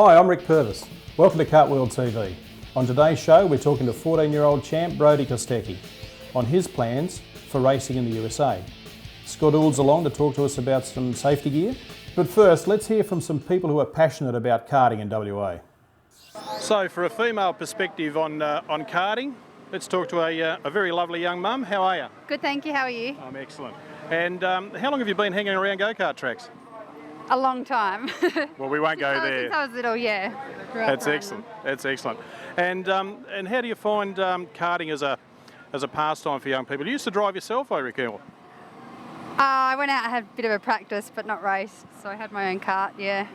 Hi, I'm Rick Purvis. Welcome to Kart World TV. On today's show, we're talking to 14-year-old champ Brodie Kostecki on his plans for racing in the USA. Scottie Auld's along to talk to us about some safety gear. But first, let's hear from some people who are passionate about karting in WA. So, for a female perspective on karting, let's talk to a very lovely young mum. How are you? Good, thank you. How are you? I'm excellent. And how long have you been hanging around go-kart tracks? A long time. Well, we won't go there. Since I was little, yeah. That's excellent. That's excellent. And how do you find karting as a pastime for young people? You used to drive yourself, I recall. I went out and had a bit of a practice, but not raced. So I had my own kart, yeah.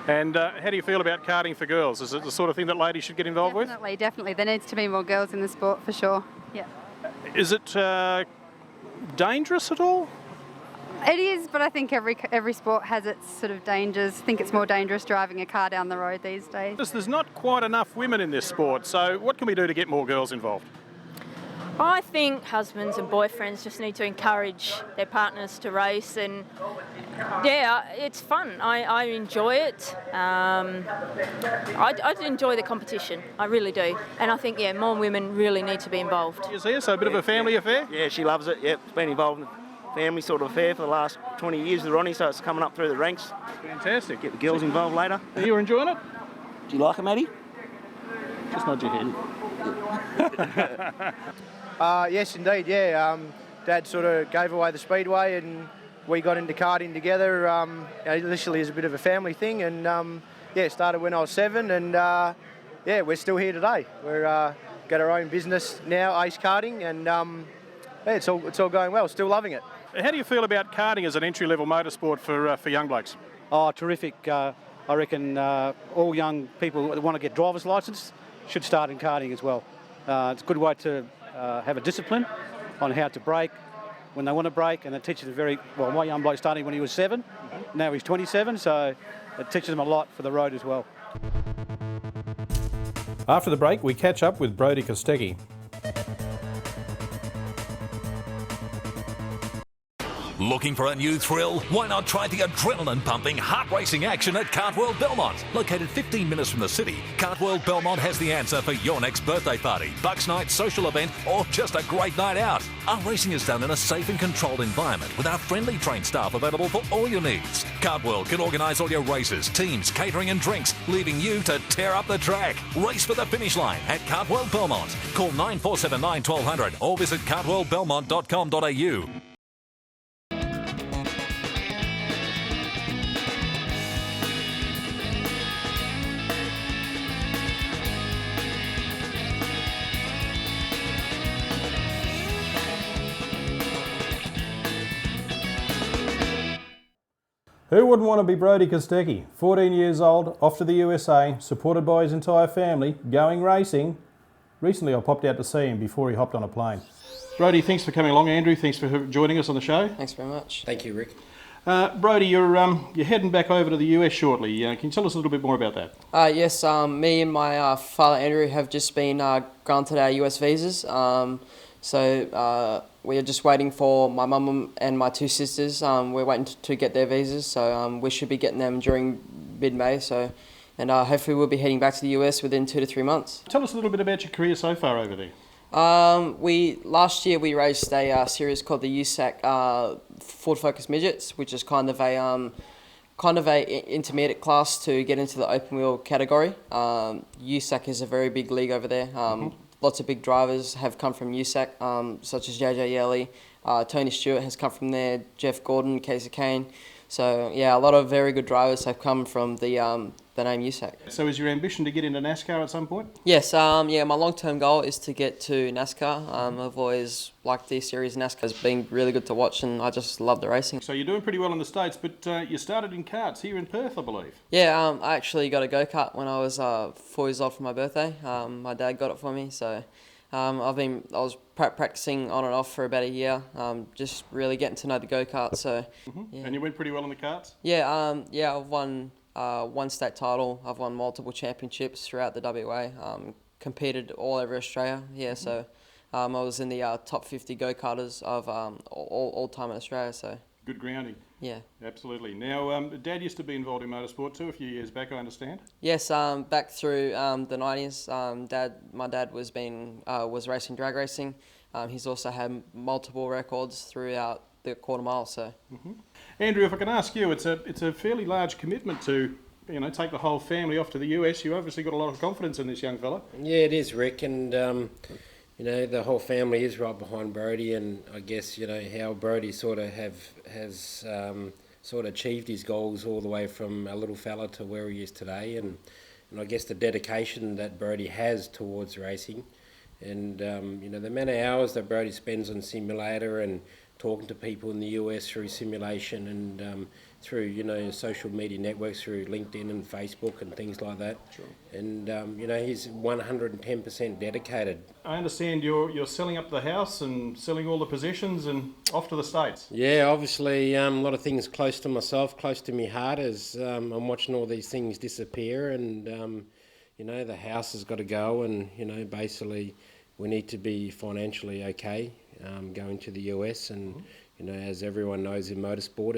And how do you feel about karting for girls? Is it the sort of thing that ladies should get involved with? Definitely. There needs to be more girls in the sport for sure. Yeah. Is it dangerous at all? It is, but I think every sport has its sort of dangers. I think it's more dangerous driving a car down the road these days. There's not quite enough women in this sport, so what can we do to get more girls involved? I think husbands and boyfriends just need to encourage their partners to race, and yeah, it's fun. I enjoy it. I enjoy the competition. I really do, and I think more women really need to be involved. Is there so a bit of a family affair? Yeah, she loves it. Yep, it's been involved in a family sort of affair for the last 20 years with Ronnie, so it's coming up through the ranks. Fantastic. Get the girls involved later. Are you enjoying it? Do you like it, Maddie? Just nod your head. Yes, indeed, yeah. Dad sort of gave away the speedway and we got into karting together initially as a bit of a family thing, and started when I was 7, and we're still here today. We're got our own business now, Ace Karting, and it's all going well, still loving it. How do you feel about karting as an entry-level motorsport for young blokes? Oh, terrific. I reckon all young people that want to get driver's licence should start in karting as well. It's a good way to have a discipline on how to brake when they want to brake, and it teaches them my young bloke starting when he was 7, now he's 27, so it teaches them a lot for the road as well. After the break, we catch up with Brodie Kostecki. Looking for a new thrill? Why not try the adrenaline-pumping, heart-racing action at Kart World Belmont? Located 15 minutes from the city, Kart World Belmont has the answer for your next birthday party, bucks night, social event, or just a great night out. Our racing is done in a safe and controlled environment with our friendly trained staff available for all your needs. Kart World can organise all your races, teams, catering and drinks, leaving you to tear up the track. Race for the finish line at Kart World Belmont. Call 9479 1200 or visit kartworldbelmont.com.au. Who wouldn't want to be Brodie Kostecki? 14 years old, off to the USA, supported by his entire family, going racing. Recently I popped out to see him before he hopped on a plane. Brodie, thanks for coming along. Andrew, thanks for joining us on the show. Thanks very much. Thank you, Rick. Brodie, you're heading back over to the US shortly. Can you tell us a little bit more about that? Yes, me and my father Andrew have just been granted our US visas. So we are just waiting for my mum and my 2 sisters. We're waiting to get their visas, so we should be getting them during mid-May. And hopefully we'll be heading back to the US within 2 to 3 months. Tell us a little bit about your career so far over there. Last year we raced a series called the USAC Ford Focus Midgets, which is kind of a intermediate class to get into the open wheel category. USAC is a very big league over there. Lots of big drivers have come from USAC, such as JJ Yelly, Tony Stewart has come from there, Jeff Gordon, Casey Kane. So yeah, a lot of very good drivers have come from the name USAC. So is your ambition to get into NASCAR at some point? Yes, my long-term goal is to get to NASCAR. I've always liked the series. NASCAR has been really good to watch, and I just love the racing. So you're doing pretty well in the States, but you started in karts here in Perth, I believe. Yeah, I actually got a go-kart when I was 4 years old for my birthday. My dad got it for me, so I was practicing on and off for about a year, just really getting to know the go-kart. So, yeah. And you went pretty well in the karts? Yeah, I've won one state title. I've won multiple championships throughout the WA. Competed all over Australia. Yeah, so I was in the top 50 go-karters of all time in Australia. So Good grounding. Yeah. Absolutely. Now, Dad used to be involved in motorsport too a few years back, I understand. Yes, back through the 90s, my dad was racing drag racing. He's also had multiple records throughout the quarter mile. So, Andrew, if I can ask you, it's a fairly large commitment to, take the whole family off to the US. You obviously got a lot of confidence in this young fella. Yeah, it is, Rick, and the whole family is right behind Brodie, and I guess how Brodie sort of has achieved his goals all the way from a little fella to where he is today, and I guess the dedication that Brodie has towards racing, and the amount of hours that Brodie spends on simulator and talking to people in the US through simulation and through social media networks, through LinkedIn and Facebook and things like that. Sure. And he's 110% dedicated. I understand you're selling up the house and selling all the possessions and off to the States. Yeah, obviously a lot of things close to myself, close to my heart, as I'm watching all these things disappear, and the house has got to go, and basically we need to be financially okay going to the US, and as everyone knows in motorsport,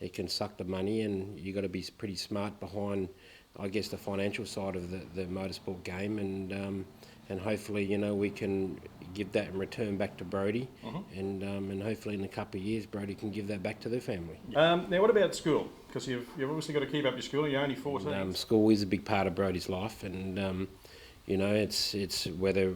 it can suck the money, and you got to be pretty smart behind, I guess, the financial side of the motorsport game, and hopefully we can give that in return back to Brodie, and hopefully in a couple of years Brodie can give that back to their family. Now, what about school? Because you've obviously got to keep up your school. You're only 14. School is a big part of Brodie's life, and it's whether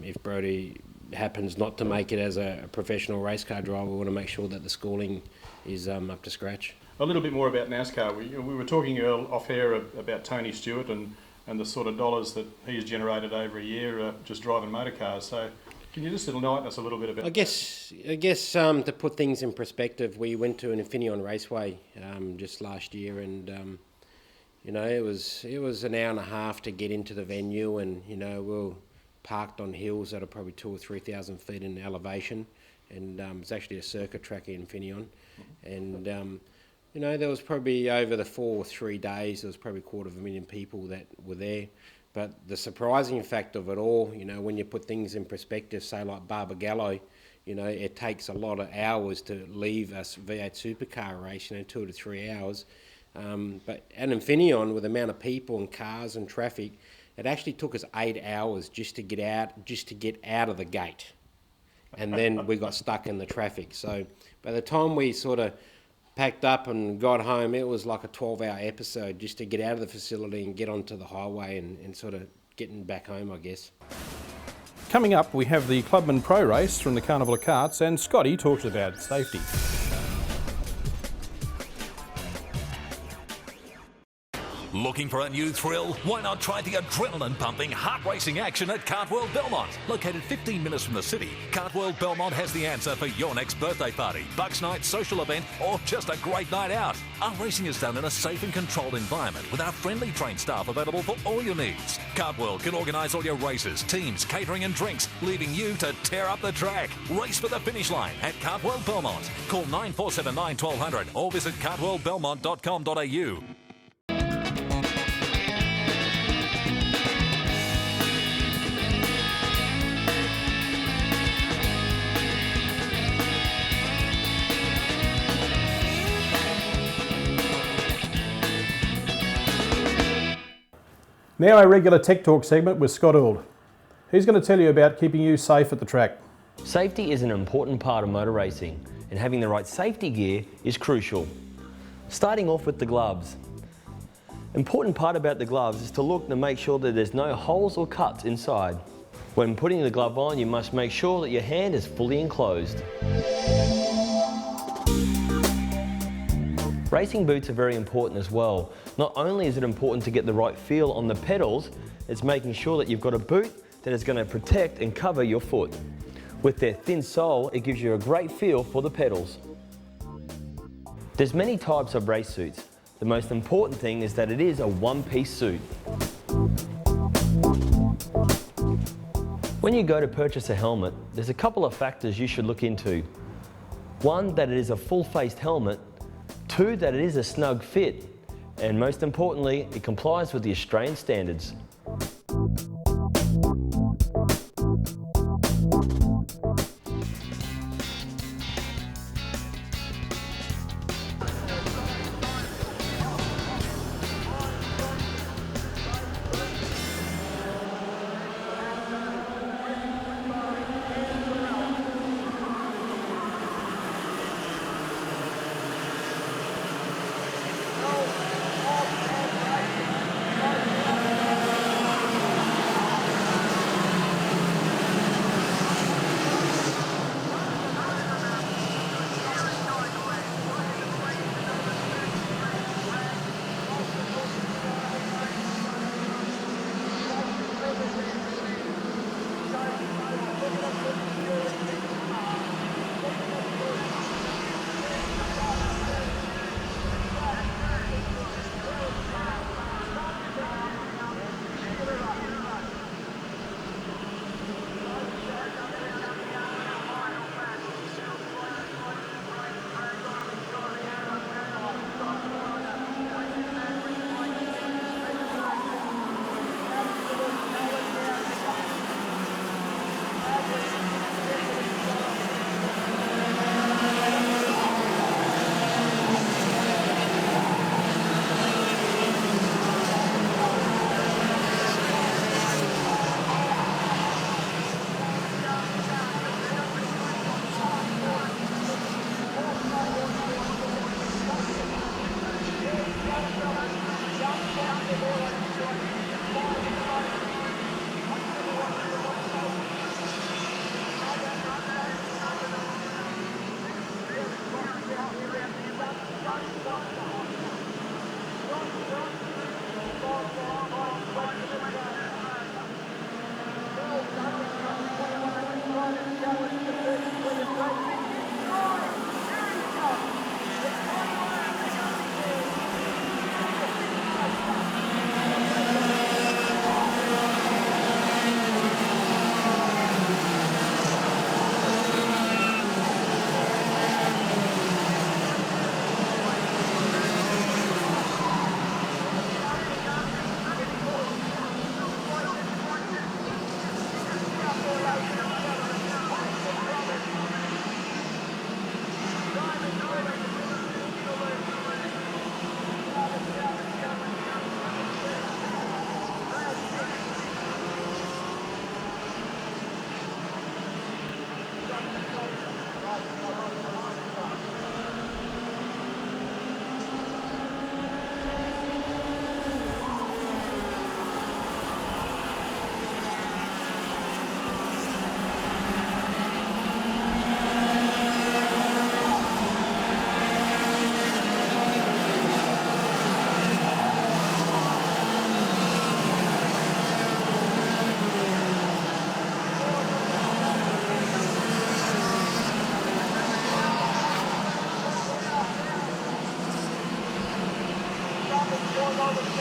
if Brodie happens not to make it as a professional race car driver, we want to make sure that the schooling is up to scratch. A little bit more about NASCAR. We were talking off air about Tony Stewart and the sort of dollars that he's generated over a year just driving motor cars. So can you just enlighten us a little bit about I guess to put things in perspective, we went to an Infineon Raceway just last year, and it was an hour and a half to get into the venue, and we were parked on hills that are probably 2,000 or 3,000 feet in elevation, and it's actually a circuit track in Infineon, and there was probably over the 4 or 3 days there was probably 250,000 people that were there. But the surprising fact of it all, when you put things in perspective, say like Barbagallo, it takes a lot of hours to leave a V8 supercar race, 2 to 3 hours. But at Infineon, with the amount of people and cars and traffic, it actually took us 8 hours just to get out of the gate, and then we got stuck in the traffic. So by the time we sort of packed up and got home, it was like a 12-hour episode just to get out of the facility and get onto the highway and sort of getting back home, I guess. Coming up, we have the Clubman Pro Race from the Carnival of Karts, and Scottie talks about safety. Looking for a new thrill? Why not try the adrenaline-pumping, heart-racing action at Kart World Belmont? Located 15 minutes from the city, Kart World Belmont has the answer for your next birthday party, bucks night, social event, or just a great night out. Our racing is done in a safe and controlled environment with our friendly trained staff available for all your needs. Kart World can organise all your races, teams, catering and drinks, leaving you to tear up the track. Race for the finish line at Kart World Belmont. Call 9479 1200 or visit kartworldbelmont.com.au. Now our regular Tech Talk segment with Scottie Auld. He's going to tell you about keeping you safe at the track. Safety is an important part of motor racing, and having the right safety gear is crucial. Starting off with the gloves. Important part about the gloves is to look and make sure that there's no holes or cuts inside. When putting the glove on, you must make sure that your hand is fully enclosed. Racing boots are very important as well. Not only is it important to get the right feel on the pedals, it's making sure that you've got a boot that is going to protect and cover your foot. With their thin sole, it gives you a great feel for the pedals. There's many types of race suits. The most important thing is that it is a one-piece suit. When you go to purchase a helmet, there's a couple of factors you should look into. One, that it is a full-faced helmet. 2, that it is a snug fit, and most importantly, it complies with the Australian standards.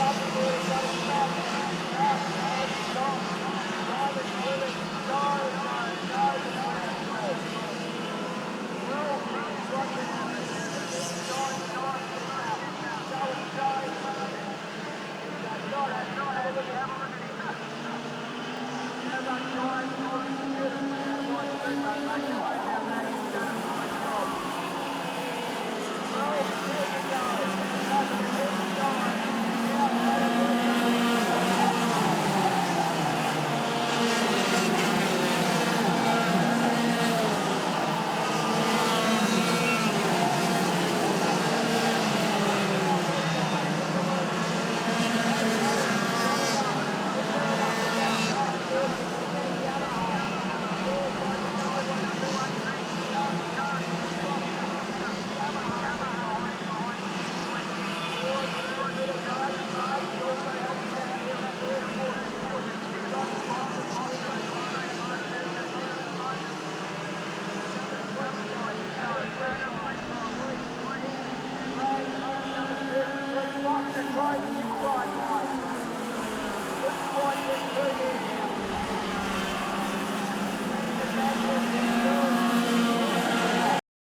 up.